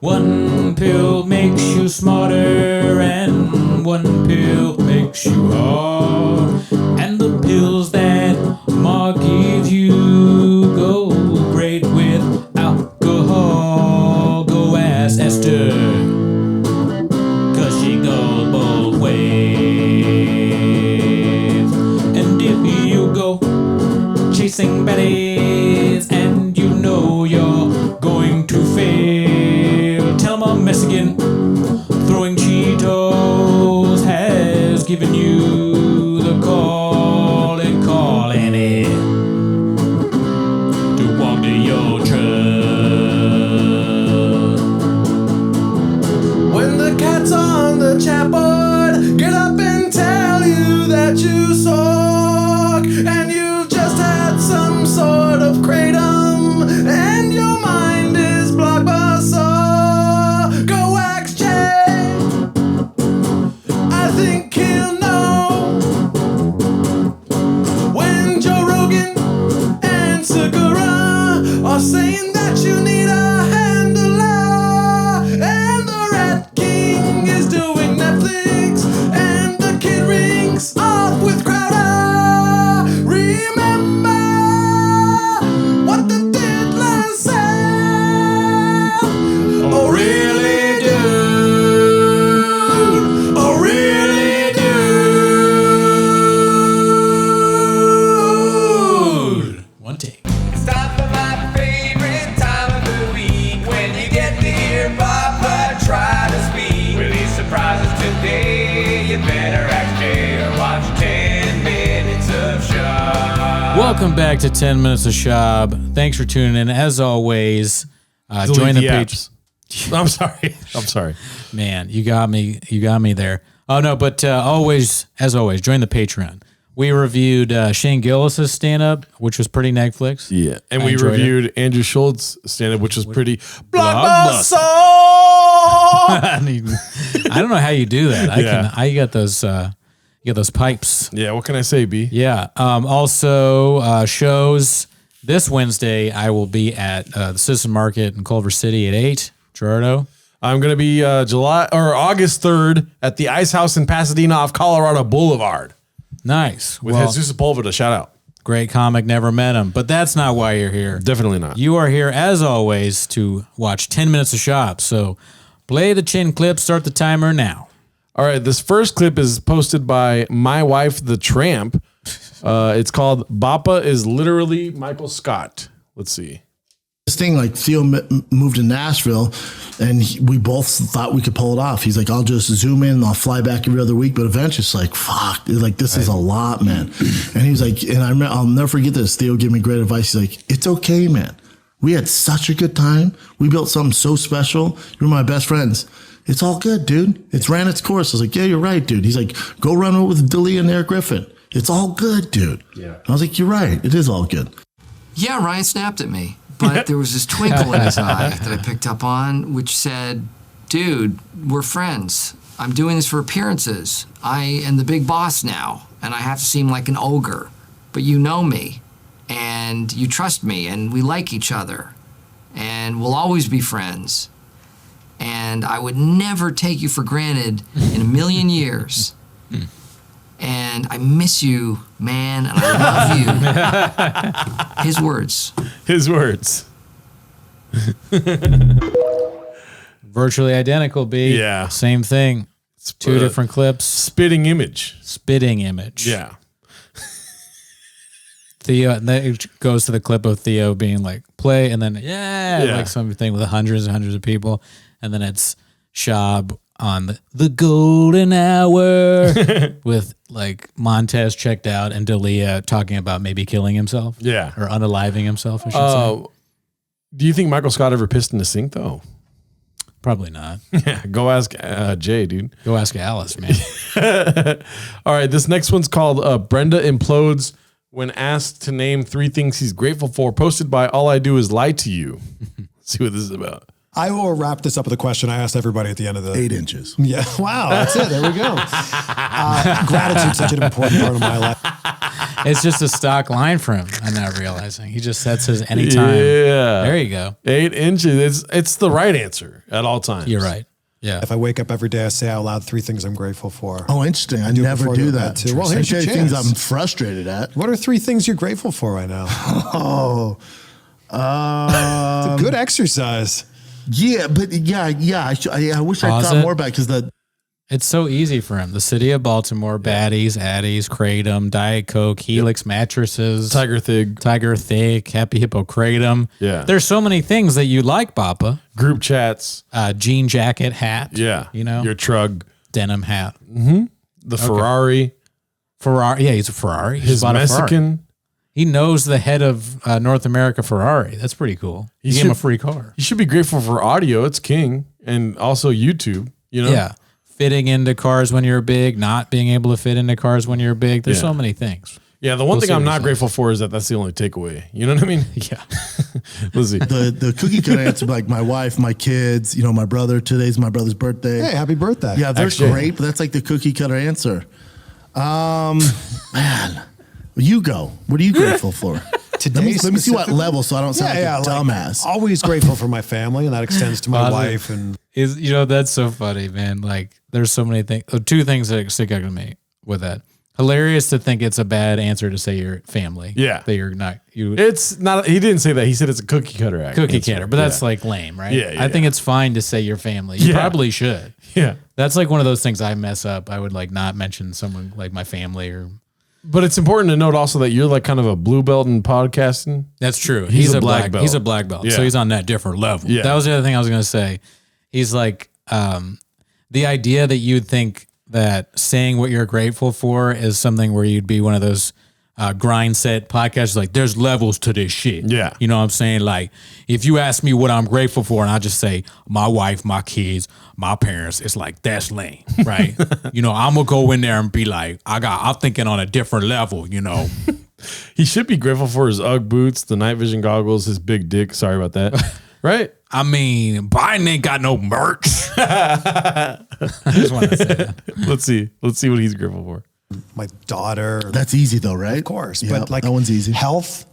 One pill makes you smarter, and one pill makes you hard. And the pills that Ma gives you go great with alcohol. Go ask Esther, 'cause she goes both ways. And if you go chasing baddies and you know you're going to fail, tell 'em a Mexican throwing Cheetos has given you the call and calling it to walk to your truck. When the cat's on the chatboard, get up and tell you that you suck, and you just had some sort of kratom, and your mind is blockbuster. Go ask Jay, I think he'll know. When Joe Rogan and Segura are saying that you need a handler, and the Rat King is doing Netflix, and the Kid Rings off with Crowder. Remember what the Diddler said. Oh, really, dude? Oh, really, dude? One take. It's time for my favorite time of the week. When you get to hear Papa try to speak. Will he surprise us today? You better ask Jay or watch 10 minutes of Schaub. Welcome back to 10 Minutes of Schaub. Thanks for tuning in. As always, join the page. I'm sorry. Man, you got me. You got me there. Oh no, but always, as always, join the Patreon. We reviewed Shane Gillis's stand-up, which was pretty Netflix. Yeah, and I we enjoyed reviewed Andrew Schultz's stand-up, which was pretty Blockbuster. blockbuster. I don't know how you do that. Yeah. I got those. You got those pipes. Yeah, what can I say, B? Yeah. Also, shows this Wednesday. I will be at the Citizen Market in Culver City at 8. Gerardo. I'm gonna be August 3rd at the Ice House in Pasadena off Colorado Boulevard Nice. with Jesus Sepulveda. Shout out. Great comic. Never met him, but that's not why you're here. Definitely not. You are here, as always, to watch 10 Minutes of Schaub. So play the chin clip, start the timer now. All right, this first clip is posted by my wife, the Tramp. It's called "Bappa is literally Michael Scott." Let's see. This thing, like Theo moved to Nashville, and we both thought we could pull it off. He's like, I'll just zoom in and I'll fly back every other week. But eventually it's like, fuck, like this is a lot, man. And he was like, and I'll never forget this. Theo gave me great advice. He's like, it's okay, man. We had such a good time. We built something so special. You're my best friends. It's all good, dude. It's ran its course. I was like, yeah, you're right, dude. He's like, go run it with Dilly and Eric Griffin. It's all good, dude. Yeah. I was like, you're right. It is all good. Yeah, Ryan snapped at me, but there was this twinkle in his eye that I picked up on, which said, dude, we're friends. I'm doing this for appearances. I am the big boss now, and I have to seem like an ogre. But you know me, and you trust me, and we like each other, and we'll always be friends. And I would never take you for granted in a million years. And I miss you, man, and I love you. His words. His words. Virtually identical, B. Yeah. Same thing. Two different clips. Spitting image. Spitting image. Yeah. Theo, and then it goes to the clip of Theo being like, play, and then, like something with hundreds and hundreds of people. And then it's Schaub on the golden hour with like Montez checked out and D'Elia talking about maybe killing himself. Yeah. Or unaliving himself, I should say. Do you think Michael Scott ever pissed in the sink, though? Probably not. Yeah, go ask Jay, dude. Go ask Alice, man. All right, this next one's called Brenda Implodes when asked to name 3 things he's grateful for, posted by All I Do Is Lie to You. Let's see what this is about. I will wrap this up with a question I asked everybody at the end of the 8 inches. Yeah. Wow. That's it. There we go. Gratitude's such an important part of my life. It's just a stock line for him. I'm not realizing. He just sets his anytime. Yeah. There you go. 8 inches. It's the right answer at all times. You're right. Yeah. If I wake up every day, I say out loud 3 things I'm grateful for. Oh, interesting. I do it never before I do go to that. bed, too. Well, here's I your say things chance. I'm frustrated at. What are 3 things you're grateful for right now? Oh, It's a good exercise. yeah, but yeah. I wish I Pause thought it. more about it because It's so easy for him. The city of Baltimore, Baddies, Addies, Kratom, Diet Coke, Helix mattresses, Tiger Thig. Tiger Thick, Happy Hippo Kratom. Yeah. There's so many things that you like, Papa. Group chats. Jean jacket, hat. Yeah. You know, Your trug. denim hat. The Ferrari. Ferrari. Yeah, he's a Ferrari. He His just bought a Ferrari. Mexican. He knows the head of North America Ferrari. That's pretty cool. He gave him a free car. You should be grateful for audio. It's king. And also YouTube. You know? Yeah. Fitting into cars when you're big, not being able to fit into cars when you're big. There's Yeah. so many things. Yeah, the one We'll thing see I'm what he not says. grateful for is that that's the only takeaway. You know what I mean? Yeah. Let's see. the cookie cutter answer, like my wife, my kids, my brother. Today's my brother's birthday. Hey, happy birthday. Yeah, they're Actually- great, but that's like the cookie cutter answer. Man, you go. What are you grateful for? Today Let me see what specifically? level, so I don't sound like a dumbass. Always grateful for my family, and that extends to my Positive. wife. And That's so funny, man. Like, there's so many things. 2 things that stick out to me with that. Hilarious to think it's a bad answer to say your family. Yeah. That you're not, It's not, he didn't say that. He said it's a cookie cutter act. cookie answer. cutter, but that's Yeah. like lame, right? Yeah, I think it's fine to say your family. You Yeah. probably should. Yeah. That's like one of those things I mess up. I would like not mention someone like my family or. But it's important to note also that you're like kind of a blue belt in podcasting. That's true. He's a black belt. He's a black belt. Yeah. So he's on that different level. Yeah. That was the other thing I was going to say. He's like, the idea that you'd think that saying what you're grateful for is something where you'd be one of those grind set podcasts, like there's levels to this shit. Yeah. You know what I'm saying? Like if you ask me what I'm grateful for and I just say my wife, my kids, my parents, it's like, that's lame, right? I'm gonna go in there and be like, I'm thinking on a different level, He should be grateful for his Ugg boots, the night vision goggles, his big dick. Sorry about that. Right? I mean, Biden ain't got no merch. I just want to say that. Let's see what he's grateful for. my daughter. That's easy though, right? Of course. Yeah, But like that one's easy. health,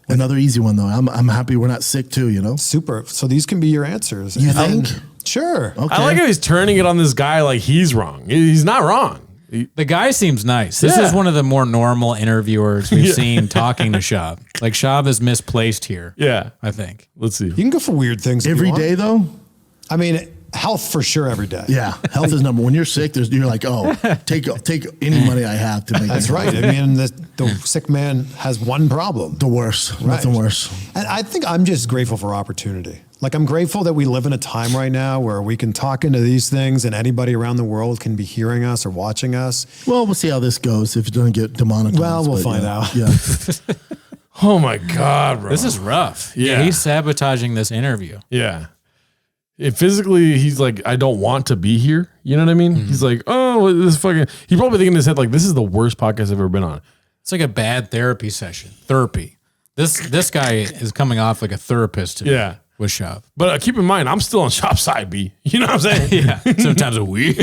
Another easy one though. I'm happy we're not sick too. super. So these can be your answers. You And- think? Sure. Okay. I like how he's turning it on this guy like he's wrong. He's not wrong. The guy seems nice. This Yeah. is one of the more normal interviewers we've seen talking to Schaub. Like Schaub is misplaced here. Yeah. I think. Let's see. You can go for weird things if Every you want. day though. I mean, health for sure every day. Yeah, health is number. When you're sick, you're like, oh, take any money I have to make. That's it right. I mean, the sick man has one problem. The worst. Right. Nothing worse. And I think I'm just grateful for opportunity. Like, I'm grateful that we live in a time right now where we can talk into these things and anybody around the world can be hearing us or watching us. Well, we'll see how this goes. If it doesn't get demonetized, Well, we'll but find yeah. out. Yeah. Oh my God, bro. This is rough. Yeah. He's sabotaging this interview. Yeah. Physically, he's like, I don't want to be here. You know what I mean? He's like, oh, this fucking. He probably thinking in his head like, this is the worst podcast I've ever been on. It's like a bad therapy session. Therapy. This guy is coming off like a therapist to me Yeah. with Schaub. But keep in mind, I'm still on shop side B. You know what I'm saying? Yeah. Sometimes a week.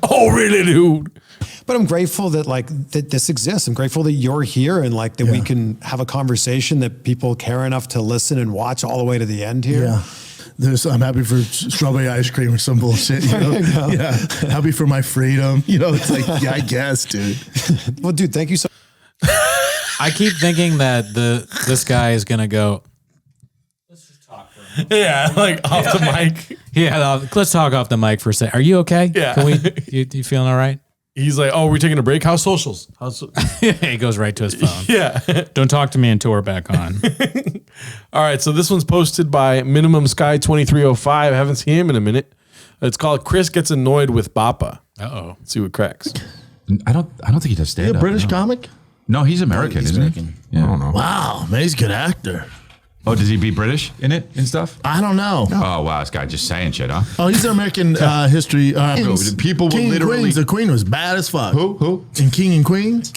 Oh, really, dude? But I'm grateful that that this exists. I'm grateful that you're here and that we can have a conversation that people care enough to listen and watch all the way to the end here. Yeah. I'm happy for strawberry ice cream or some bullshit. You know? There you go. Yeah. Happy for my freedom. It's like, yeah, I guess, dude. Well, dude, thank you so I keep thinking that this guy is gonna go. Yeah, like off the mic. Yeah, let's talk off the mic for a second. Are you okay? Yeah. Can we? You feeling all right? He's like, oh, we're taking a break? How's socials? He goes right to his phone. Yeah. Don't talk to me until we're back on. All right, so this one's posted by Minimum Sky 2305. I haven't seen him in a minute. It's called Chris Gets Annoyed with Bappa. Uh-oh. Let's see what cracks. I don't think he does stand You a up. British no. comic? No, he's American, He's isn't American. he? Yeah. I don't know. Wow, man, he's a good actor. Oh, does he be British in it and stuff? I don't know. Oh, wow, this guy just saying shit, huh? Oh, he's an American history. People will King and literally- Queens. The Queen was bad as fuck. Who? In King and Queens?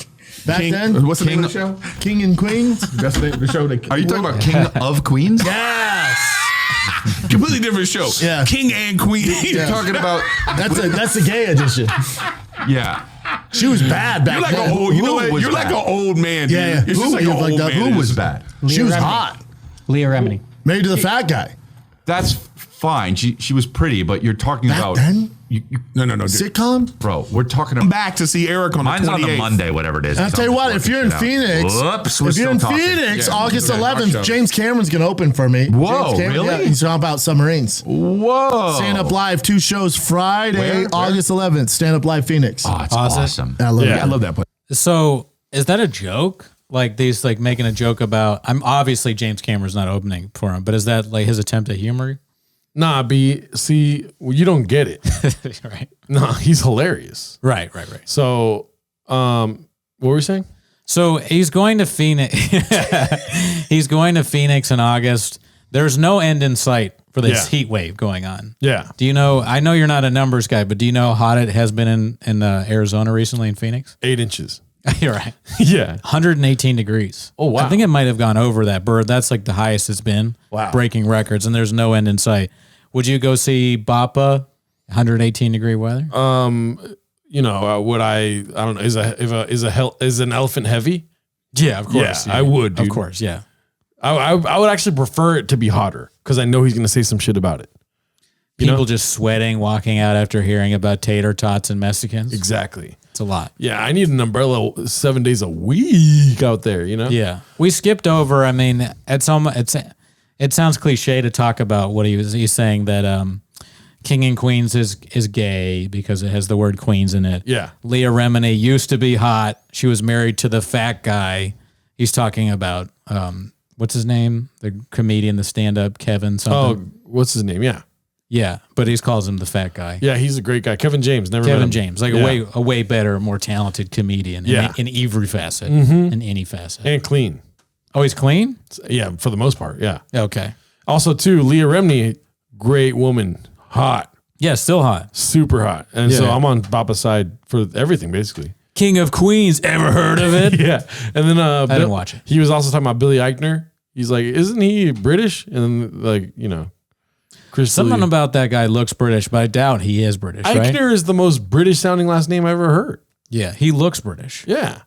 Back then? What's the name of the show? King and Queens? That's the name of the show. Are you talking about King of Queens? Yes. Completely different show. Yeah. King and Queen. You're talking about That's the gay edition. yeah. She was bad back You're like then. an old. You know Who what? was You're like bad? an old man. Dude. Yeah, yeah. It's just Who like an was like old that? man. Who was bad? She was Remini. hot. Leah Remini. Married to the fat guy. That's fine. She was pretty, but you're talking Back about then? No. Dude. Sitcom? bro. We're talking I'm about back to see Eric on mine's the 28th. on the Monday, whatever it is. And I'll tell you what, if you're in Phoenix, Whoops, if you're in Phoenix, Yeah, August okay, 11th, talk James Cameron's going to open for me. Whoa, James Cameron, really? Yeah, he's talking about submarines. Whoa. Stand Up Live, 2 shows Friday, Where? August 11th. Stand Up Live Phoenix. Oh, it's Awesome. awesome. I love Yeah, it. I love that place. So is that a joke? Like these, like making a joke about? I'm obviously James Cameron's not opening for him, but is that like his attempt at humor? Nah, well, you don't get it. Right. Nah, he's hilarious. Right. So, what were we saying? So he's going to Phoenix. He's going to Phoenix in August. There's no end in sight for this Yeah. heat wave going on. Yeah. Do you know? I know you're not a numbers guy, but do you know how hot it has been in Arizona recently in Phoenix? 8 inches. You're right. Yeah. 118 degrees. Oh, wow. I think it might have gone over that bird. That's like the highest it's been. Wow. Breaking records, and there's no end in sight. Would you go see Bappa? 118 degree weather. You know, would I don't know. Is an elephant heavy? Yeah, of course. Yeah, I would, dude. Of course, yeah. I would actually prefer it to be hotter because I know he's going to say some shit about it. People just sweating, walking out after hearing about tater tots and Mexicans. Exactly. It's a lot. Yeah, I need an umbrella 7 days a week out there, you know? Yeah. We skipped over, I mean, it sounds cliche to talk about what he's saying that King and Queens is gay because it has the word Queens in it. Yeah. Leah Remini used to be hot. She was married to the fat guy. He's talking about what's his name? The comedian, the stand-up, Kevin something. Oh, what's his name? Yeah. Yeah, but he calls him the fat guy. Yeah, he's a great guy. Kevin James. Never met Kevin him. James, like Yeah. a way better, more talented comedian Yeah. in every facet, in any facet. And clean. Oh, he's clean? Yeah, for the most part. Yeah. Okay. Also, too, Leah Remini, great woman. Hot. Yeah, still hot. Super hot. And so Yeah. I'm on Papa's side for everything, basically. King of Queens, ever heard of it? Yeah. And then I didn't watch it. He was also talking about Billy Eichner. He's like, isn't he British? And then, like, you know, Chris Something Lee. about that guy looks British, but I doubt he is British, right? Eichner is the most British sounding last name I ever heard. Yeah, he looks British. Yeah.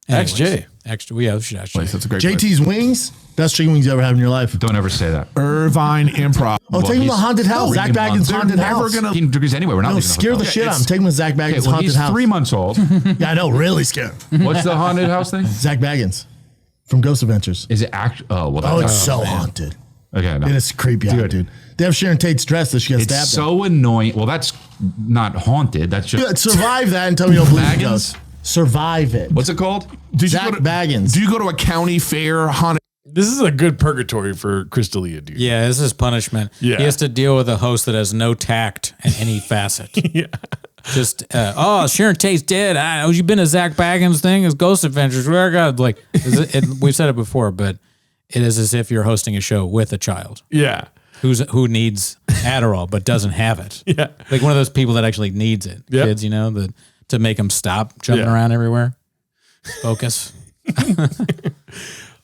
Anyways, XJ. XJ. Yeah, should actually. That's a great place. JT's Wings, best chicken wings you ever had in your life. Don't ever say that. Irvine Improv. Oh, take him to he's haunted house. Zach 3 Bagans' months. haunted They're never house. gonna- 15 degrees anyway. We're not No, leaving scare the shit out of him. Take him to Zach Bagans' Okay, well, haunted he's house. 3 months old. Yeah, I know, really scared. What's the haunted house thing? Zach Bagans from Ghost Adventures. Is it oh well? Oh, That's it's so haunted. okay. No. It is creepy out, dude. They have Sharon Tate's dress that she got It's stabbed so annoying. Well, that's not haunted. That's just in. Survive that and tell me you don't believe in Baggins? ghosts. Survive it. what's it called? Zach Bagans. Do you go to a county fair haunted? This is a good purgatory for Chris D'Elia, dude. Yeah, this is punishment. Yeah. He has to deal with a host that has no tact in any facet. Yeah. Just, Sharon Tate's dead. You've been to Zach Bagans' thing? It's Ghost Adventures. Where God, like, we've said it before, but it is as if you're hosting a show with a child Yeah. who needs Adderall but doesn't have it. Yeah. Like one of those people that actually needs it. Yep. Kids, you know, to make them stop jumping Yeah. around everywhere. Focus.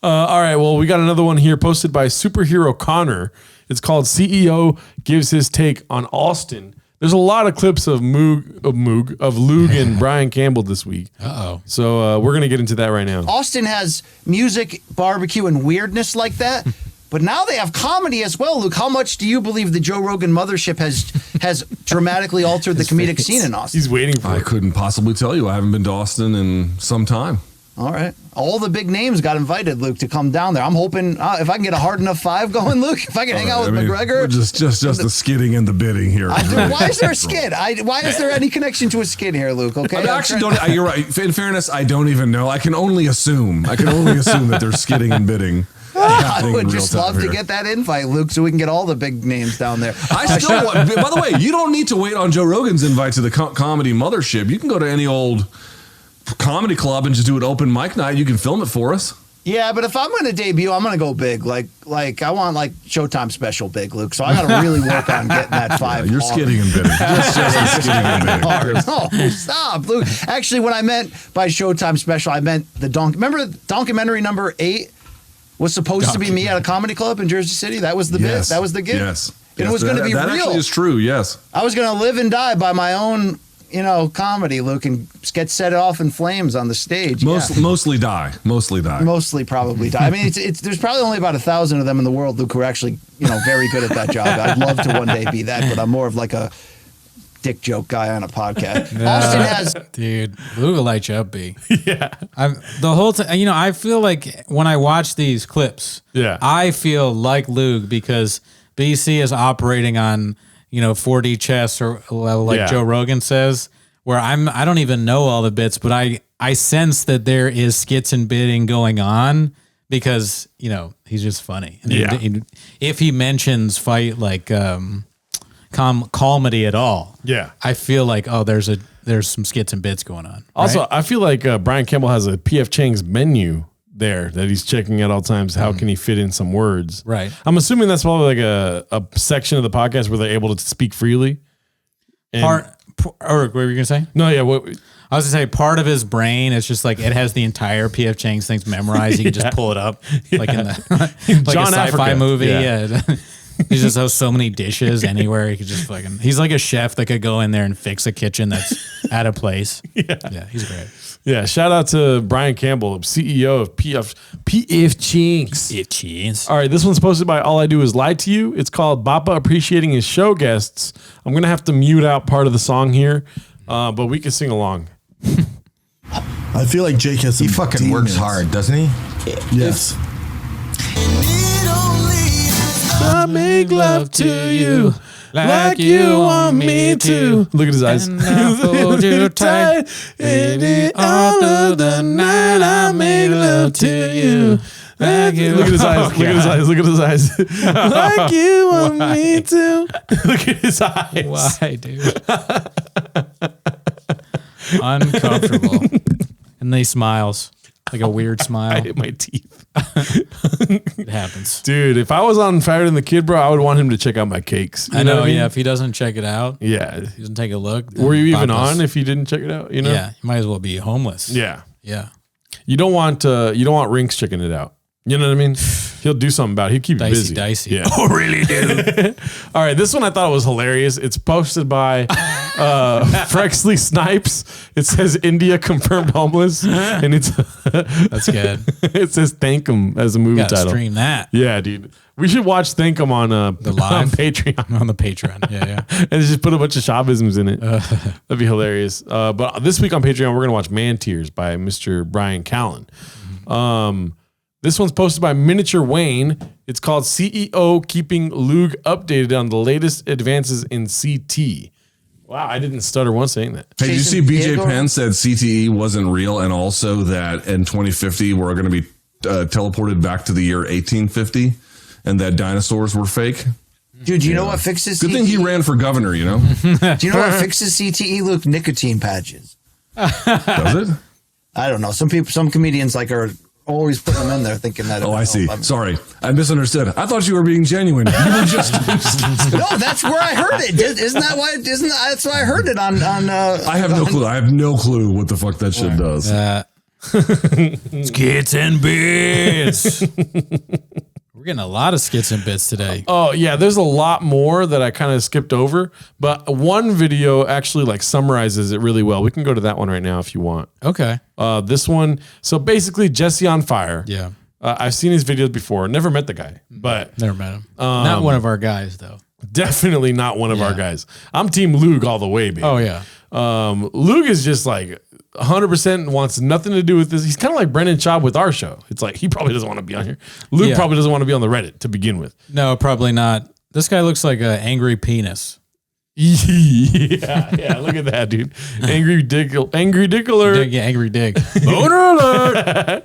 All right. Well, we got another one here posted by Superhero Connor. It's called CEO Gives His Take on Austin. There's a lot of clips of Loog and Brian Campbell this week. Uh-oh. So we're going to get into that right now. Austin has music, barbecue, and weirdness like that. But now they have comedy as well, Luke. How much do you believe the Joe Rogan mothership has dramatically altered the comedic scene in Austin? He's waiting for I it. couldn't possibly tell you. I haven't been to Austin in some time. All right. All the big names got invited, Luke, to come down there. I'm hoping if I can get a hard enough 5 going, Luke, if I can hang out with McGregor. Just the skidding and the bidding here. Why is there a skid? Why is there any connection to a skid here, Luke? Okay. I actually don't. You're right. In fairness, I don't even know. I can only assume. that there's skidding and bidding. I would just love to get that invite, Luke, so we can get all the big names down there. I still want. By the way, you don't need to wait on Joe Rogan's invite to the comedy mothership. You can go to any old comedy club and just do an open mic night. You can film it for us. Yeah, but if I'm going to debut, I'm going to go big. Like I want Showtime special big, Luke. So I got to really work on getting that 5. You're skidding and bidding. Just skidding and bidding. No, stop, Luke. Actually, when I meant by Showtime special, I meant the Remember documentary number 8 was supposed to be me at a comedy club in Jersey City? That was the bit. That was the gig. Yes. And it was going to be that real. actually is true. Yes. I was going to live and die by my own, comedy, Luke, and get set off in flames on the stage. Mostly die. Mostly probably die. I mean, it's there's probably only about 1,000 of them in the world, Luke, who are actually, very good at that job. I'd love to one day be that, but I'm more of like a dick joke guy on a podcast. Austin has, dude, Luke will light you up, B. Yeah. The whole time, I feel like when I watch these clips, I feel like Luke because BC is operating on 4D chess or like Joe Rogan says, where I don't even know all the bits, but I sense that there is skits and bidding going on because he's just funny. And if he mentions fight like comedy at all, I feel like there's some skits and bits going on. Also, right? I feel like Brian Campbell has a PF Chang's menu there that he's checking at all times. How can he fit in some words? Right. I'm assuming that's probably like a section of the podcast where they're able to speak freely. Or what were you gonna say? No, yeah. I was gonna say part of his brain is just like it has the entire PF Chang's things memorized. You can just pull it up like in the like John a sci-fi Africa. movie. Yeah. He just has so many dishes anywhere. He could just he's like a chef that could go in there and fix a kitchen that's out of place. Yeah, he's great. Yeah, shout out to Brian Campbell, CEO of PF Chinks. All right, this one's posted by All I Do Is Lie to You. It's called Bappa Appreciating His Show Guests. I'm going to have to mute out part of the song here, but we can sing along. I feel like Jake has some He fucking demons. works hard, doesn't he? Yes. I make love to you like you want me to. Look at his eyes. And I hold you tight, baby, all through the night. I make love to you. Like you. Look at his eyes. Look at his eyes. Look at his eyes. Like you want me to. Look at his eyes. Why, dude? Uncomfortable. And then he smiles. Like a weird I smile. hit my teeth. It happens. Dude, if I was on Fatter Than the Kid, bro, I would want him to check out my cakes. You I know, what mean? yeah. If he doesn't check it out, Yeah. he doesn't take a look. Were you even Bappa's- on if you didn't check it out? You know? Yeah, you might as well be homeless. Yeah. Yeah. You don't want Rinks checking it out. You know what I mean? He'll do something about it. He'll keep you busy. Dicey. Yeah. Oh, really, dude? All right, this one I thought was hilarious. It's posted by Frexley Snipes. It says India confirmed homeless, and it's That's good. it says Thank 'em as a movie Gotta title. stream that. Yeah, dude. We should watch Thank 'em on The live? on Patreon. On the Patreon. Yeah. And just put a bunch of Shaubisms in it. That'd be hilarious. But this week on Patreon, we're gonna watch Man Tears by Mr. Brian Callen. This one's posted by Miniature Wayne. It's called CEO Keeping Lug Updated on the Latest Advances in CT. Wow, I didn't stutter once saying that. Hey, did you see Jason BJ Diego? Penn said CTE wasn't real, and also that in 2050 we're going to be teleported back to the year 1850, and that dinosaurs were fake? dude, do you know what fixes Good CTE? thing he ran for governor, you know? Do you know what fixes CTE, Luke? Nicotine patches. Does it? I don't know. Some comedians are always putting them in there thinking that. Oh, it'll I see. help. Sorry, I misunderstood. I thought you were being genuine. You were just. No, that's where I heard it. Isn't that why? That's why I heard it on. I have no clue. I have no clue what the fuck that shit does. Skits and bits. We're getting a lot of skits and bits today. Oh, yeah, there's a lot more that I kind of skipped over, but one video actually summarizes it really well. We can go to that one right now if you want. Okay. This one, so basically Jesse on Fire. Yeah. I've seen his videos before. Never met the guy, but Never met him. Not one of our guys, though. definitely not one of our guys. I'm Team Lug all the way, baby. Oh, yeah. Lug is just 100% wants nothing to do with this. He's kind of like Brendan Schaub with our show. It's like he probably doesn't want to be on here. Lug probably doesn't want to be on the Reddit to begin with. No, probably not. This guy looks like an angry penis. Yeah, look at that, dude. Angry dick alert. Yeah, angry dick. Boner alert.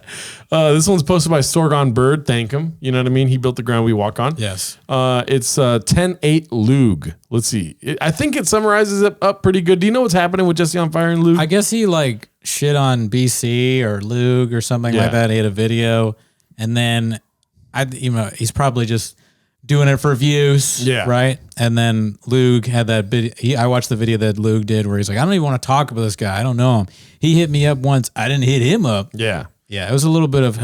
This one's posted by Sorgon Bird. Thank him. You know what I mean? He built the ground we walk on. Yes. It's 10-8 Lug. Let's see. I think it summarizes it up pretty good. Do you know what's happening with Jesse on Fire and Lug? I guess he shit on BC or Lug or something like that. He had a video, and then he's probably just doing it for views, right? And then Lug had that video. I watched the video that Lug did where he's like, I don't even want to talk about this guy. I don't know him. He hit me up once. I didn't hit him up. Yeah. Yeah, it was a little bit of a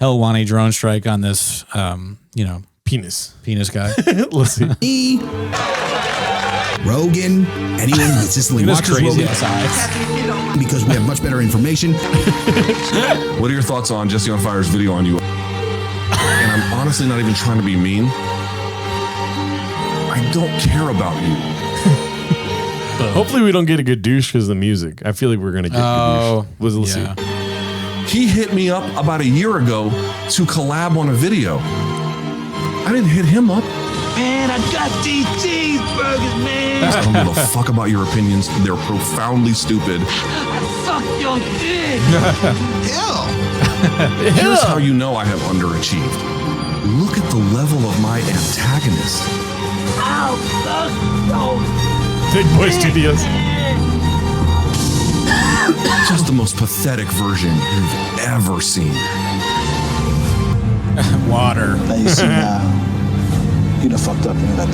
Helwani drone strike on this, PF Penis. Penis guy. Let's see. Me, Rogan, anyone who consistently Penis watches crazy Rogan, outside. because we have much better information. What are your thoughts on Jesse on Fire's video on you? And I'm honestly not even trying to be mean. I don't care about you. Hopefully we don't get a good douche because of the music. I feel like we're gonna get good douche. Let's see. He hit me up about a year ago to collab on a video. I didn't hit him up. Man, I got these cheeseburgers, man. I don't give a fuck about your opinions. They're profoundly stupid. Suck your dick. Hell. Here's how you know I have underachieved. Look at the level of my antagonist. Ow, suck Big Boy Studios. Just the most pathetic version you've ever seen. Water. Now you see now. You done fucked up, man.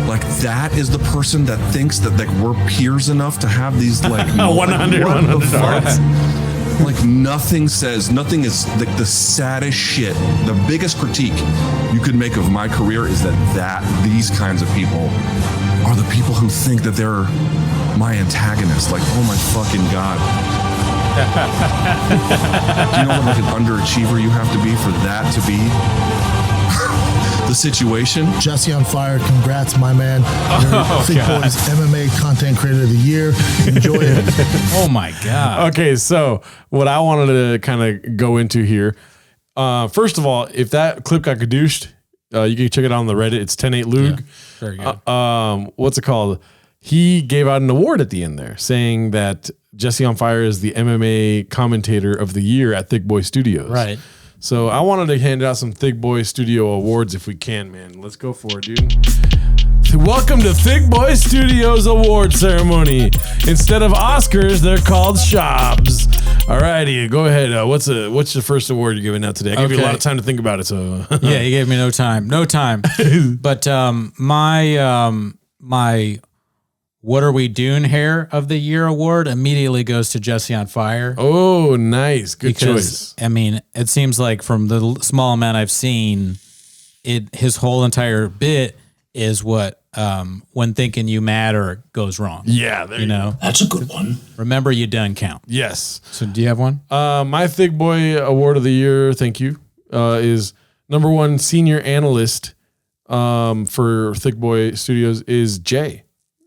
Like that is the person that thinks that like we're peers enough to have these like 100 $100. Like nothing is like the saddest shit. The biggest critique you could make of my career is that these kinds of people are the people who think that they're my antagonist. Like, oh my fucking God. Do you know what like an underachiever you have to be for that to be the situation? Jesse on Fire, congrats, my man. Thick Boys MMA Content Creator of the Year. Enjoy it. Oh my God. Okay, so what I wanted to kind of go into here, first of all, if that clip got cadooshed, you can check it out on the Reddit. It's 10-8 Lug. Yeah, very good. What's it called? He gave out an award at the end there saying that Jesse on Fire is the MMA commentator of the year at Thick Boy Studios. Right. So I wanted to hand out some Thick Boy Studio awards if we can, man. Let's go for it, dude. Welcome to Thick Boy Studios award ceremony. Instead of Oscars, they're called Schaubs. Alrighty, go ahead. What's the first award you're giving out today? I gave you a lot of time to think about it. So Yeah, you gave me no time. But my What Are We Doing Hair of the Year award immediately goes to Jesse on Fire. Oh, nice. Good choice. I mean, it seems like from the small amount I've seen, his whole entire bit is what when thinking you matter goes wrong. Yeah, there you know. That's a good one. Remember, you done count. Yes. So do you have one? My Thick Boy award of the year, thank you, is #1 senior analyst for Thick Boy Studios is Jay.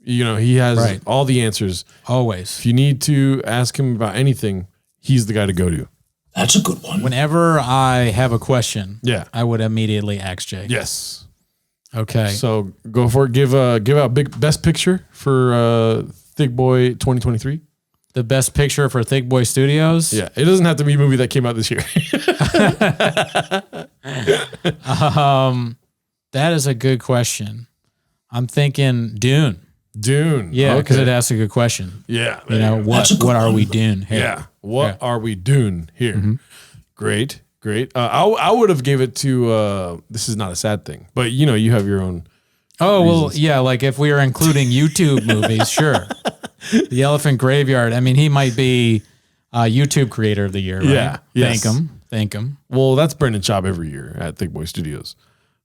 You know, he has all the answers. Always. If you need to ask him about anything, he's the guy to go to. That's a good one. Whenever I have a question, Yeah. I would immediately ask Jay. Yes. Okay. So go for it. Give out best picture for Thick Boy 2023. The best picture for Thick Boy Studios? Yeah. It doesn't have to be a movie that came out this year. That is a good question. I'm thinking Dune. Dune. Yeah, because it asks a good question. Yeah. You know, what are we doing here? Yeah. What are we doing here? Mm-hmm. Great. I would have gave it to, this is not a sad thing, but you know, you have your own. Oh, reasons. well, yeah, like if we are including YouTube movies, sure. The Elephant Graveyard. I mean, he might be YouTube creator of the year, right? Yeah. Yes. Thank him. Well, that's Brendan Schaub every year at Thick Boy Studios.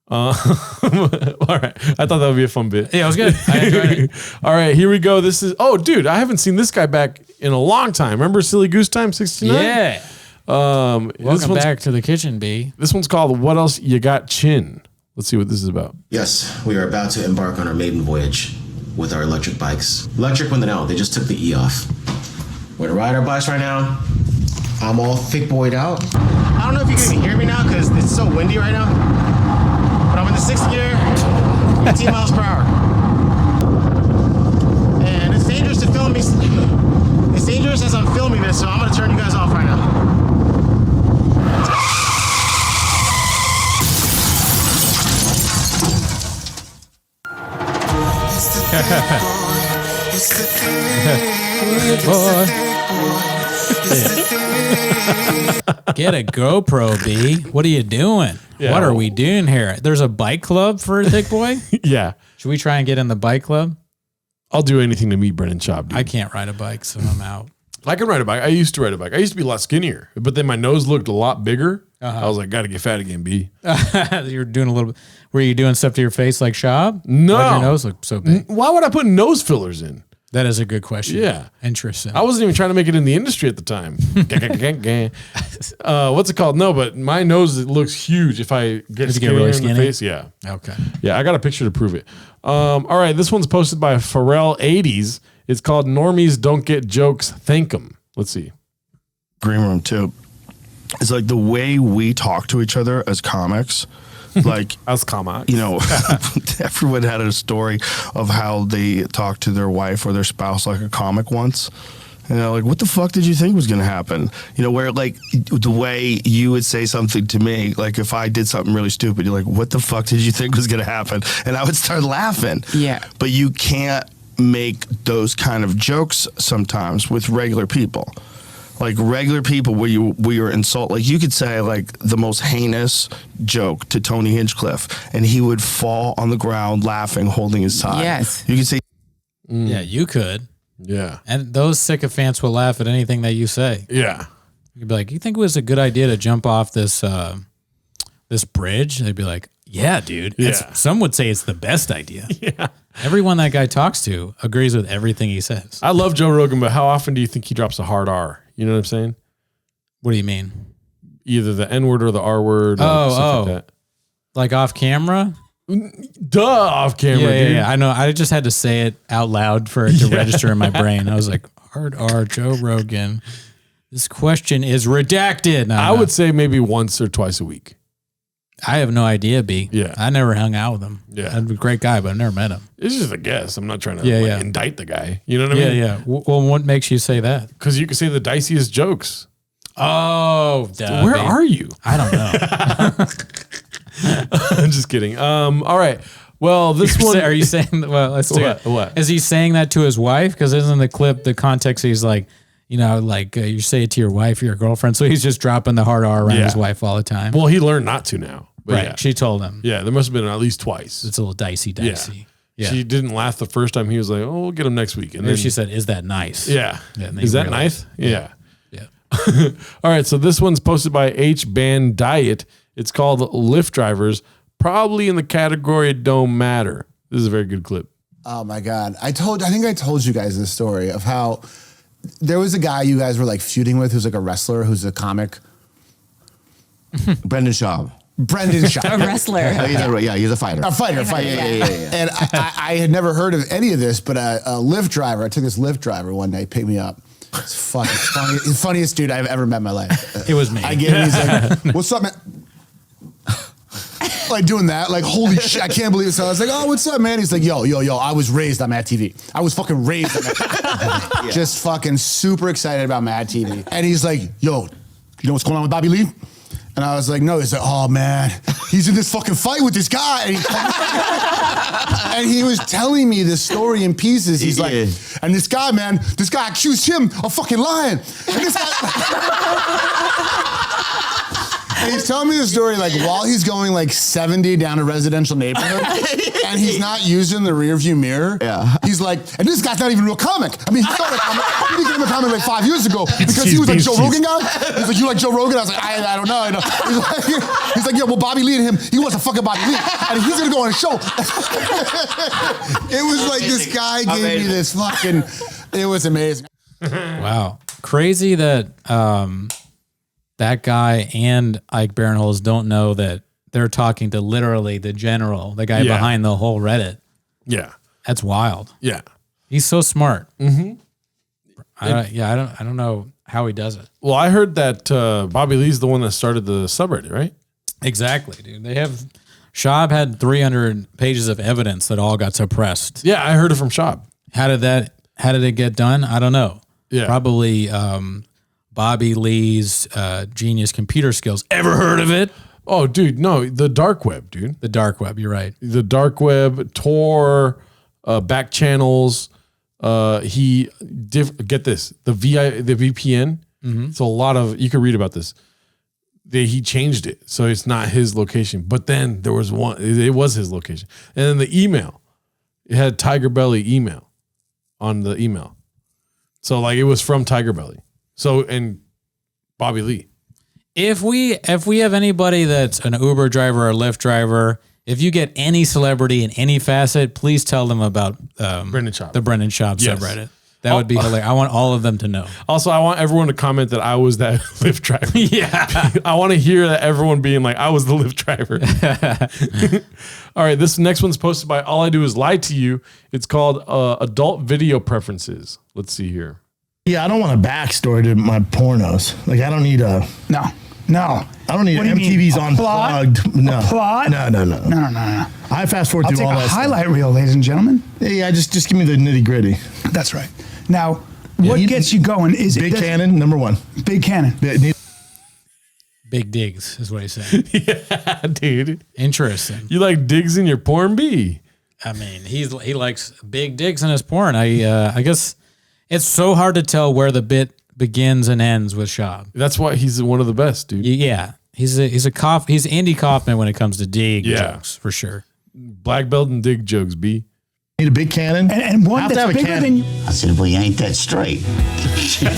All right. I thought that would be a fun bit. Yeah, it was good. I enjoyed it. All right, here we go. This is, dude, I haven't seen this guy back in a long time. Remember Silly Goose Time 69? Yeah. Welcome back to the kitchen, B. This one's called What Else You Got Chin. Let's see what this is about. Yes, we are about to embark on our maiden voyage with our electric bikes. Electric when no, they just took the E off. We're gonna ride our bikes right now. I'm all thick boyed out. I don't know if you can even hear me now because it's so windy right now. But I'm in the 6th gear, 18 miles per hour. And it's dangerous to film me. It's dangerous as I'm filming this, so I'm gonna turn you guys off right now. Get a GoPro, B. What are you doing? Yeah. What are we doing here? There's a bike club for Thick Boy? Yeah. Should we try and get in the bike club? I'll do anything to meet Brendan Schaub, dude. I can't ride a bike, so I'm out. I can ride a bike. I used to ride a bike. I used to be a lot skinnier, but then my nose looked a lot bigger. I was like, got to get fat again, B. You're doing a little bit. Were you doing stuff to your face like Schaub? No. Why'd your nose look so big? Why would I put nose fillers in? That is a good question. Yeah. Interesting. I wasn't even trying to make it in the industry at the time. What's it called? No, but my nose looks huge if I get really in skinny? the face. Yeah. Okay. Yeah, I got a picture to prove it. All right, this one's posted by Pharrell80s. It's called Normies Don't Get Jokes, Thank 'Em. Let's see. Green room too. It's like the way we talk to each other as comics. Like, as comics, you know, everyone had a story of how they talked to their wife or their spouse like a comic once. You know, like, what the fuck did you think was going to happen? You know, where like the way you would say something to me, like if I did something really stupid, you're like, what the fuck did you think was going to happen? And I would start laughing. Yeah. But you can't make those kind of jokes sometimes with regular people. Like regular people where you insult, like you could say like the most heinous joke to Tony Hinchcliffe and he would fall on the ground laughing, holding his tie. Yes. You could say, Yeah, you could. Yeah. And those sycophants will laugh at anything that you say. Yeah. You'd be like, you think it was a good idea to jump off this this bridge? They'd be like, yeah, dude. Yeah. Some would say it's the best idea. Yeah. Everyone that guy talks to agrees with everything he says. I love Joe Rogan, but how often do you think he drops a hard R? You know what I'm saying? What do you mean? Either the N word or the R word. Or stuff like that. Like off camera? Duh, off camera, dude. Yeah. I know. I just had to say it out loud for it to register in my brain. I was like, hard R, Joe Rogan. This question is redacted. No, I would say maybe once or twice a week. I have no idea, B. Yeah. I never hung out with him. Yeah. He's a great guy, but I never met him. It's just a guess. I'm not trying to indict the guy. You know what I mean? Yeah. Well, what makes you say that? Because you can say the diciest jokes. Oh, duh, where B. are you? I don't know. I'm just kidding. All right. Well, this one. Are you saying? Well, let's do it. What? Is he saying that to his wife? Because isn't the clip the context? He's like, you know, like you say it to your wife or your girlfriend. So he's just dropping the hard R around his wife all the time. Well, he learned not to now. But Right. Yeah. She told him. Yeah, there must have been at least twice. It's a little dicey. Yeah. She didn't laugh the first time. He was like, "Oh, we'll get him next week." And Maybe then she said, "Is that nice?" "Yeah, and they is that realized. nice?" Yeah. Yeah. All right. So this one's posted by H Band Diet. It's called Lyft drivers, probably in the category "Don't Matter." This is a very good clip. Oh my God. I think I told you guys this story of how there was a guy you guys were like feuding with who's like a wrestler, who's a comic. Brendan Schaub. Brendan Schaub. A wrestler. He's a fighter. A fighter. Yeah. And I had never heard of any of this, but a Lyft driver, I took this Lyft driver one day, picked me up. It's fucking funny. The funniest dude I've ever met in my life. It was me. I get him, he's like, what's up, man? Like doing that, like holy shit, I can't believe it. So I was like, oh, what's up, man? He's like, yo, I was raised on Mad TV. I was fucking raised on Mad TV. Just fucking super excited about Mad TV. And he's like, yo, you know what's going on with Bobby Lee? And I was like, no. He's like, oh man, he's in this fucking fight with this guy. And he was telling me this story in pieces. He's like, and this guy accused him of fucking lying. And this guy. And he's telling me the story like while he's going like 70 down a residential neighborhood and he's not using the rear view mirror. Yeah. He's like, and this guy's not even a real comic. I mean, he started a comic. He became a comic like 5 years ago because he was like Joe Rogan guy. He's like, you like Joe Rogan? I was like, I don't know. He's like, yeah, well, Bobby Lee and him, he wants to fucking Bobby Lee. And he's gonna go on a show. It was like this guy gave me this fucking, it was amazing. Wow. Crazy that that guy and Ike Barinholtz don't know that they're talking to literally the general, the guy behind the whole Reddit. Yeah. That's wild. Yeah. He's so smart. Mm-hmm. I don't know how he does it. Well, I heard that Bobby Lee's the one that started the subreddit, right? Exactly, dude. Schaub had 300 pages of evidence that all got suppressed. Yeah, I heard it from Schaub. How did it get done? I don't know. Yeah. Probably Bobby Lee's genius computer skills. Ever heard of it? Oh, dude, no, the dark web, dude. The dark web, you're right. The dark web, Tor, back channels. Get this, the VPN. Mm-hmm. So a lot of, you can read about this. He changed it, so it's not his location. But then there was one, it was his location. And then the email, it had Tiger Belly email on the email. So like it was from Tiger Belly. So and Bobby Lee. If we have anybody that's an Uber driver or Lyft driver, if you get any celebrity in any facet, please tell them about Brendan Schaub. the Brendan Schaub Yes. subreddit. That would be hilarious. I want all of them to know. Also, I want everyone to comment that I was that Lyft driver. Yeah. I want to hear that everyone being like, I was the Lyft driver. All right, this next one's posted by All I Do Is Lie to You. It's called Adult Video Preferences. Let's see here. Yeah, I don't want a backstory to my pornos. Like, I don't need a. No. I don't need What do you mean? MTV's A Unplugged. plot? No. A plot? No. I fast forward I'll through take all a that highlight stuff. reel, ladies and gentlemen. Yeah, just give me the nitty gritty. That's right. Now, what gets you going is Big Cannon, number one. Big Cannon. Big digs is what he said. Yeah, dude. Interesting. You like digs in your porn B? I mean, he likes big digs in his porn. I guess it's so hard to tell where the bit begins and ends with Schaub. That's why he's one of the best, dude. Yeah, he's Andy Kaufman when it comes to dig jokes for sure. Black belt and dig jokes, B. Need a big cannon and one that's bigger than you. I said, well, you ain't that straight.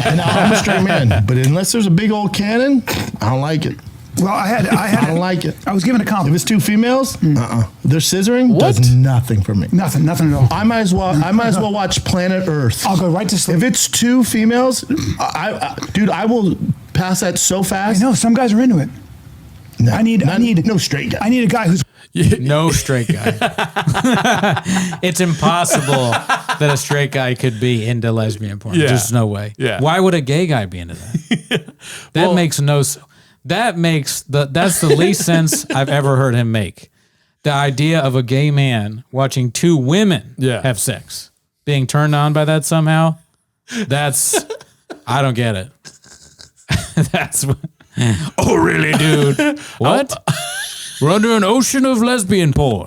And I'm a straight man, but unless there's a big old cannon, I don't like it. Well, I don't like it. I was given a compliment. If it's two females, Their scisoring does nothing for me. Nothing at all. I might as well watch Planet Earth. I'll go right to sleep. If it's two females, dude, I will pass that so fast. I know some guys are into it. No, I need no straight guy. I need a guy who's no straight guy. It's impossible that a straight guy could be into lesbian porn. Yeah. There's no way. Yeah. Why would a gay guy be into that? That's the least sense I've ever heard him make. The idea of a gay man watching two women have sex, being turned on by that somehow. I don't get it. Oh, really, dude? What? We're under an ocean of lesbian porn.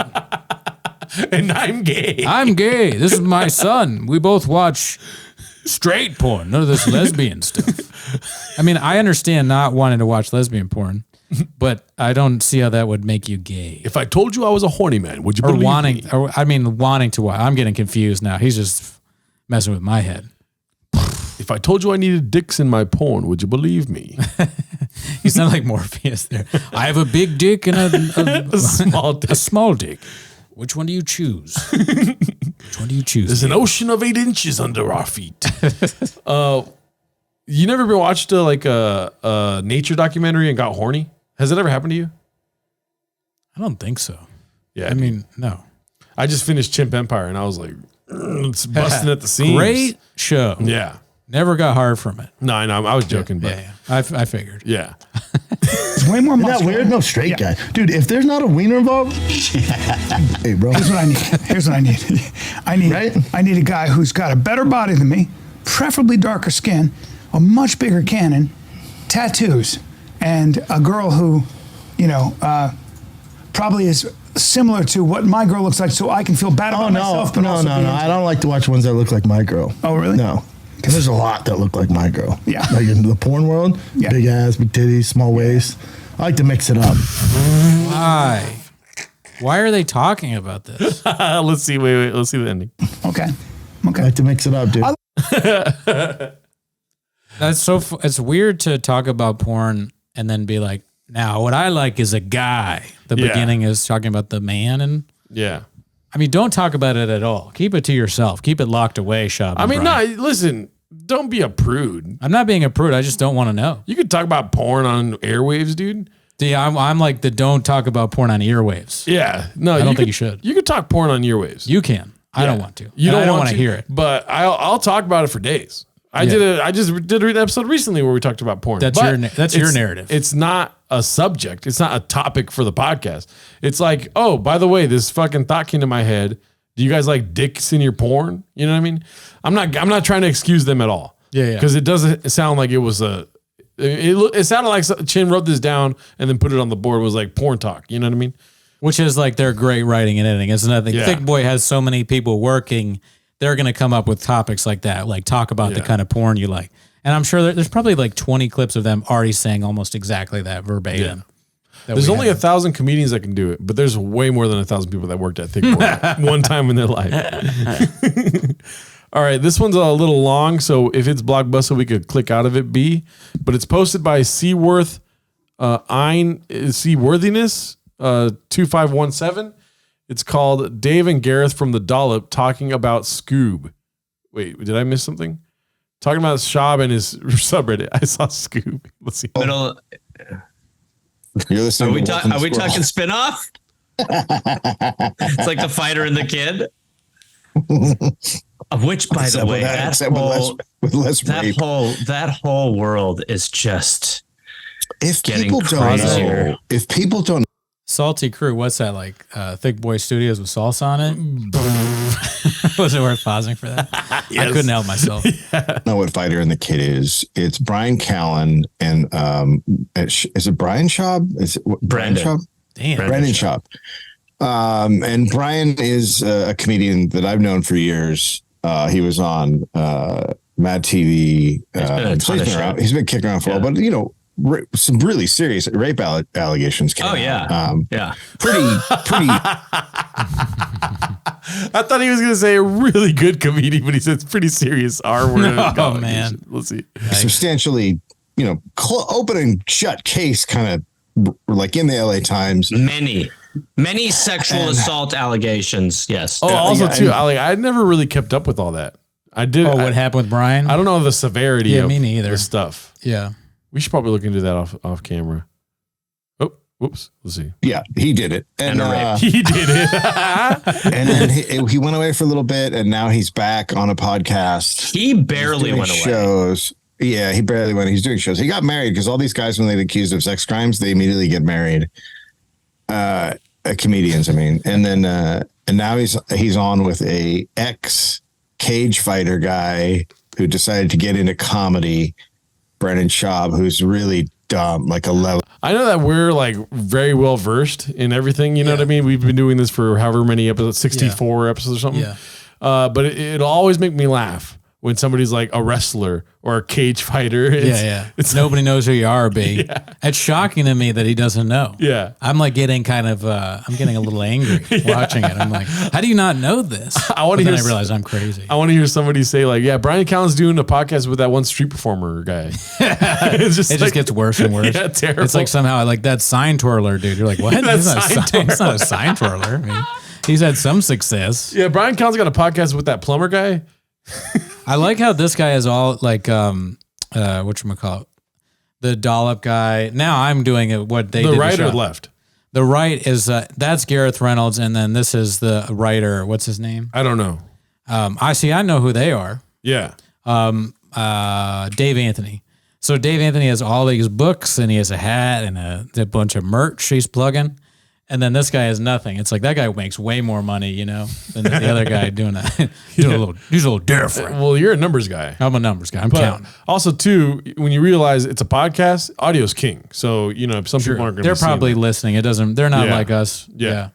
And I'm gay. I'm gay. This is my son. We both watch straight porn, none of this lesbian stuff. I mean, I understand not wanting to watch lesbian porn, but I don't see how that would make you gay. If I told you I was a horny man, would you believe me? Wanting to watch. I'm getting confused now. He's just messing with my head. If I told you I needed dicks in my porn, would you believe me? You sound like Morpheus there. I have a big dick and a small dick. A small dick. Which one do you choose? Which one do you choose? There's an ocean of 8 inches under our feet. You never watched a nature documentary and got horny? Has it ever happened to you? I don't think so. Yeah, I mean, no. I just finished Chimp Empire and I was like, it's busting at the seams. Great show. Yeah. Never got hard from it. No, I was joking, but Yeah. I figured. yeah. It's way more Isn't that muscular. weird? No straight guy. Dude, if there's not a wiener involved, hey, bro. Here's what I need. I need a guy who's got a better body than me, preferably darker skin, a much bigger cannon, tattoos, and a girl who, probably is similar to what my girl looks like, so I can feel bad about myself. But also be into- I don't like to watch ones that look like my girl. Oh, really? No. Because there's a lot that look like my girl. Yeah. Like in the porn world, big ass, big titties, small waist. I like to mix it up. Why? Why are they talking about this? Let's see. Wait. Let's see the ending. Okay. I like to mix it up, dude. That's so. It's weird to talk about porn and then be like, "Now, what I like is a guy." The beginning is talking about the man, and Yeah. I mean, don't talk about it at all. Keep it to yourself. Keep it locked away, Schaub. I mean, listen, don't be a prude. I'm not being a prude. I just don't want to know. You could talk about porn on airwaves, dude. Yeah, I'm like the don't talk about porn on earwaves. Yeah. No, I don't think you should. You could talk porn on earwaves. You can. I don't want to. You And don't I don't want want to hear it. But I'll talk about it for days. I just did an episode recently where we talked about porn. That's But your narrative. It's not a subject. It's not a topic for the podcast. It's like, oh, by the way, this fucking thought came to my head. Do you guys like dicks in your porn? You know what I mean? I'm not trying to excuse them at all. Yeah. Because it doesn't sound like it was it sounded like Chin wrote this down and then put it on the board. It was like porn talk. You know what I mean? Which is like their great writing and editing. It's nothing. Yeah. Thick Boy has so many people working. They're going to come up with topics like that, like talk about the kind of porn you like. And I'm sure there's probably like 20 clips of them already saying almost exactly that verbatim. There's only 1,000 comedians that can do it, but there's way more than 1,000 people that worked at Thick Boy one time in their life. All right, this one's a little long, so if it's Blockbuster, we could click out of it. B, but it's posted by Seaworthiness 2517. It's called Dave and Gareth from the Dollop talking about Scoob. Wait, did I miss something? Talking about Schaub and his subreddit. I saw Scoob. Let's see. You're listening. Are we talking spinoff? It's like the fighter and the kid. Of which, by the way, that whole world is just if getting crazier. If people don't. Salty Crew, what's that like? Thick Boy Studios with salsa on it? Was it worth pausing for that? Yes. I couldn't help myself. Know what Fighter and the Kid is? It's Brian Callen and is it Brian Schaub? Is it Brandon Schaub? Damn, Brandon Schaub. And Brian is a comedian that I've known for years. He was on Mad TV. He's been kicking around for a while, but some really serious rape allegations came out. Yeah. Pretty. I thought he was going to say a really good comedian, but he said it's pretty serious R-word. Oh, man. Let's see. Substantially, open and shut case kind of like in the LA Times. Many sexual assault allegations. Yes. Oh, also too, I never really kept up with all that. I did. Oh, what happened with Brian? I don't know the severity of me neither. the stuff. Yeah. We should probably look into that off camera. Oh, whoops. Let's see. Yeah, he did it. And he did it. And then he went away for a little bit, and now he's back on a podcast. He barely went away. Shows. Yeah, he barely went. He's doing shows. He got married because all these guys, when they get accused of sex crimes, they immediately get married. Comedians, I mean. And then and now he's on with a ex cage fighter guy who decided to get into comedy. Brennan Schaub, who's really dumb, like a level. I know that we're like very well versed in everything. You know what I mean? We've been doing this for however many episodes, 64 episodes or something. Yeah. But it'll always make me laugh when somebody's like a wrestler or a cage fighter. It's nobody knows who you are, B. Yeah. It's shocking to me that he doesn't know. Yeah. I'm like getting kind of, I'm getting a little angry watching it. I'm like, how do you not know this? I realize I'm crazy. I want to hear somebody say like, yeah, Brian Callen's doing a podcast with that one street performer guy. It just gets worse and worse. Yeah, terrible. It's like somehow like that sign twirler dude. You're like, what? He's not a sign twirler. I mean, he's had some success. Yeah, Brian Callen's got a podcast with that plumber guy. I like how this guy is all like, whatchamacallit, the Dollop guy. Now I'm doing it. What they the did. right or left? The right is that's Gareth Reynolds, and then this is the writer. What's his name? I don't know. I know who they are. Yeah. Dave Anthony. So Dave Anthony has all these books, and he has a hat and a bunch of merch he's plugging. And then this guy has nothing. It's like that guy makes way more money, than the other guy doing a little different. Well, you're a numbers guy. I'm a numbers guy. I'm counting. Also, too, when you realize it's a podcast, audio's king. So some people aren't going to. They're probably listening. It doesn't. They're not like us. Yeah.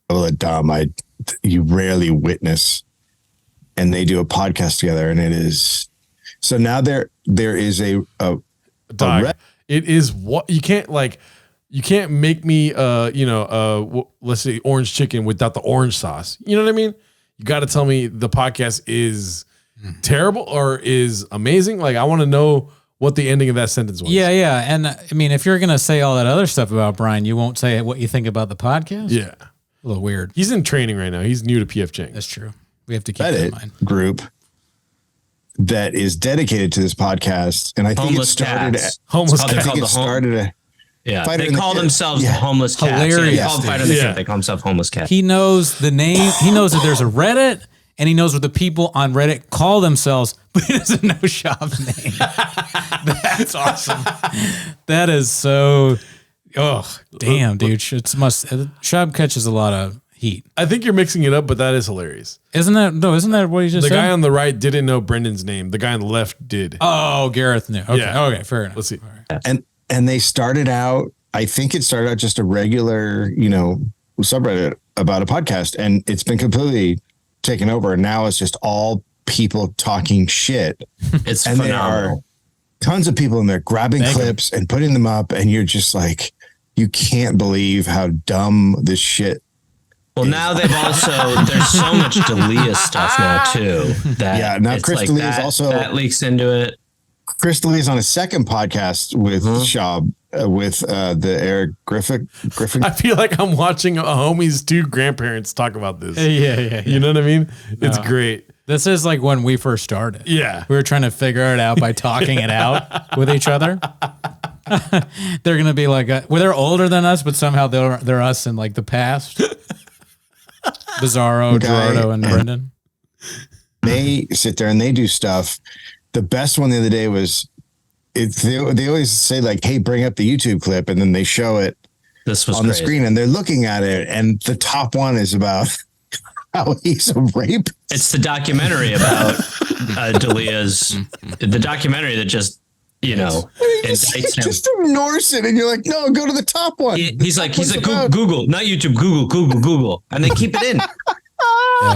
Well, Dom, you rarely witness, and they do a podcast together, and it is so now there is a it is what you can't like. You can't make me, let's say orange chicken without the orange sauce. You know what I mean? You got to tell me the podcast is terrible or is amazing. Like, I want to know what the ending of that sentence was. Yeah. And I mean, if you're going to say all that other stuff about Brian, you won't say what you think about the podcast? Yeah. A little weird. He's in training right now. He's new to PF Chang's. That's true. We have to keep that in mind. Group that is dedicated to this podcast. And I think it started Yeah, they call themselves the Homeless Cats. Hilarious. They call them Fighter the Kid. They call themselves Homeless Cats. He knows the name. He knows that there's a Reddit, and he knows what the people on Reddit call themselves, but he doesn't know Schaub's name. That's awesome. That is so. Oh, damn, dude! Schaub catches a lot of heat. I think you're mixing it up, but that is hilarious. Isn't that what he just said? The guy on the right didn't know Brendan's name. The guy on the left did. Oh, Gareth knew. Okay, okay, fair enough. Let's see. And they started out, I think it started out just a regular, subreddit about a podcast, and it's been completely taken over. And now it's just all people talking shit. It's and phenomenal. There are tons of people in there grabbing clips and putting them up, and you're just like, you can't believe how dumb this shit Well, now they've also there's so much D'Elia stuff now too. That now it's Chris like D'Elia is also that leaks into it. Chris D'Elia is on a second podcast with Schaub with the Eric Griffin. I feel like I'm watching a homie's two grandparents talk about this. Yeah. You know what I mean? It's great. This is like when we first started. Yeah. We were trying to figure it out by talking it out with each other. They're going to be like, well, they're older than us, but somehow they're us in like the past. Bizarro, Gerardo, and Brendan. They sit there and they do stuff. The best one the other day was they always say like, hey, bring up the YouTube clip. And then they show it on the screen and they're looking at it. And the top one is about how he's a rape. It's the documentary about D'Elia's, the documentary that just, he just ignores it, and you're like, no, go to the top one. He's like Google, not YouTube, Google, and they keep it in.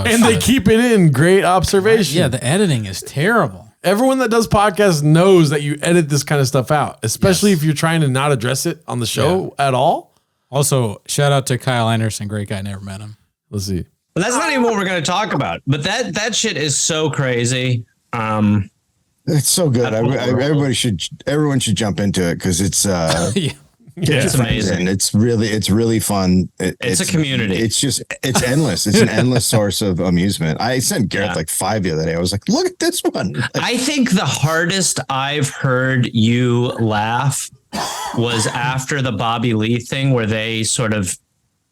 And they keep it in. Great observation. Yeah, the editing is terrible. Everyone that does podcasts knows that you edit this kind of stuff out, especially if you're trying to not address it on the show at all. Also, shout out to Kyle Anderson, great guy, never met him. Let's see. Well, that's not even what we're going to talk about, but that shit is so crazy. It's so good. Everyone should jump into it because it's it's amazing. It's really fun. It's a community. It's endless. It's an endless source of amusement. I sent Gareth like 5 the other day. I was like, look at this one. I think the hardest I've heard you laugh was after the Bobby Lee thing, where they sort of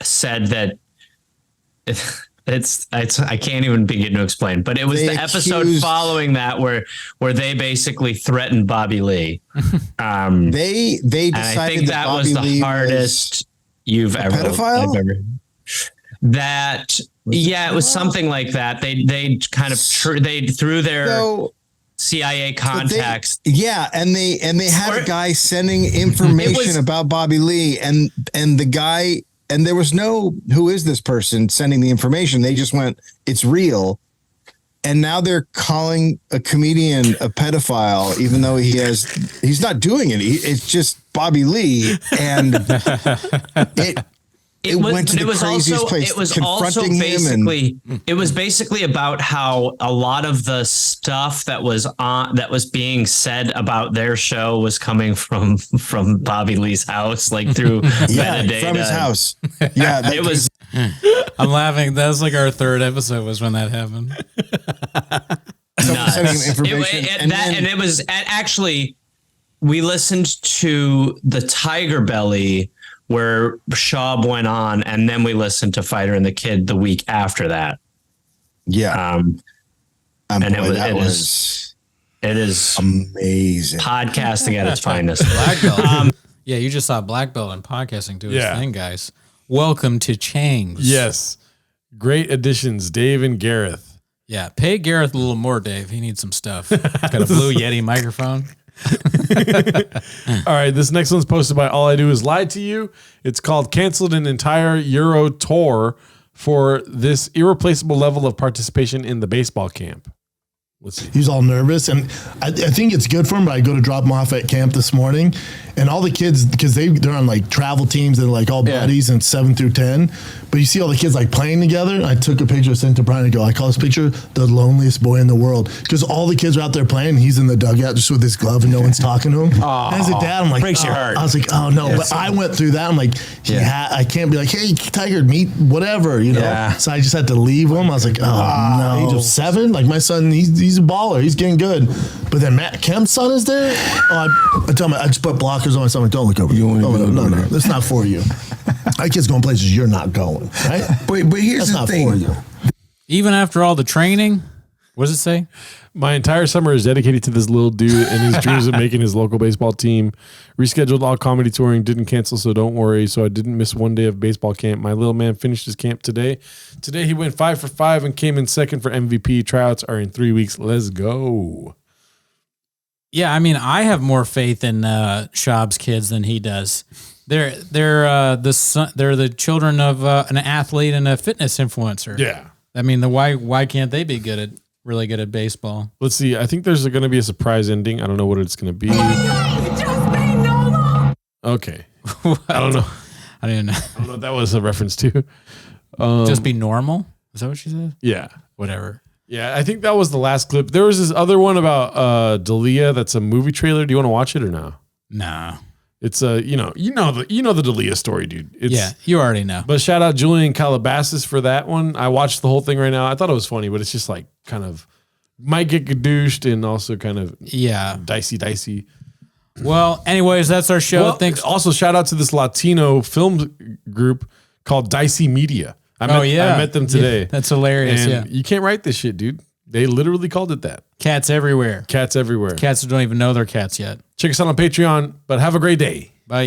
said that it's I can't even begin to explain, but it was the episode following that where they basically threatened Bobby Lee. They decided I think that was the hardest you've ever. Pedophile? It was something like that. They kind of they threw their CIA contacts. And they had a guy sending information about Bobby Lee, and the guy. And there was no, who is this person sending the information? They just went, it's real. And now they're calling a comedian a pedophile, even though he's not doing it. It's just Bobby Lee. And it went to the craziest place. It was also basically about how a lot of the stuff that was being said about their show was coming from Bobby Lee's house, like through metadata. From his house. Yeah, it was. I'm laughing. That was like our third episode was when that happened. It was actually, we listened to the Tiger Belly where Schaub went on, and then we listened to Fighter and the Kid the week after that. Yeah. It is amazing. Podcasting at its finest. Black belt. Yeah, you just saw Black Belt and podcasting do his thing, guys. Welcome to Chang's. Yes. Great additions, Dave and Gareth. Yeah, pay Gareth a little more, Dave. He needs some stuff. Got a Blue Yeti microphone. All right, this next one's posted by All I Do Is Lie to You. It's called Canceled an Entire Euro Tour for this irreplaceable level of participation in the baseball camp. Let's see. He's all nervous, and I think it's good for him, but I go to drop him off at camp this morning, and all the kids, because they're on like travel teams and like all buddies and 7 through 10, but you see all the kids like playing together. I took a picture, sent to Brian, and go, I call this picture the loneliest boy in the world, because all the kids are out there playing, he's in the dugout just with his glove and no one's talking to him. And as a dad, I'm like, breaks your heart. I was like, oh no, but I went through that. I'm like, I can't be like, hey, Tiger, meet whatever, you know. Yeah. So I just had to leave him. I was like, no. Age of 7, like my son, he's a baller. He's getting good. But then Matt Kemp's son is there. I tell him, I just put blockers on my son. Like, don't look over. No, that's not for you. That kid's going places you're not going. Right? But here's the thing. For you. Even after all the training, what does it say? My entire summer is dedicated to this little dude and his dreams of making his local baseball team. Rescheduled all comedy touring, didn't cancel, so don't worry. So I didn't miss one day of baseball camp. My little man finished his camp today. Today he went 5 for 5 and came in second for MVP. Tryouts are in 3 weeks. Let's go. Yeah, I mean, I have more faith in Schaub's kids than he does. They're the children of an athlete and a fitness influencer. Yeah, I mean, why can't they be really good at baseball? Let's see. I think there's going to be a surprise ending. I don't know what it's going to be. Okay. I don't know. I don't even know. I don't know what that was a reference to. Just be normal. Is that what she said? Yeah. Whatever. Yeah, I think that was the last clip. There was this other one about Dalia. That's a movie trailer. Do you want to watch it or no? No. It's the Dalia story, dude. Yeah, you already know. But shout out Julian Calabasas for that one. I watched the whole thing right now. I thought it was funny, but it's just like kind of might get gadooshed and also kind of dicey. Well, anyways, that's our show. Thanks. Also, shout out to this Latino film group called Dicey Media. I met them today. Yeah, that's hilarious. And you can't write this shit, dude. They literally called it that. Cats everywhere. Cats everywhere. Cats who don't even know they're cats yet. Check us out on Patreon, but have a great day. Bye.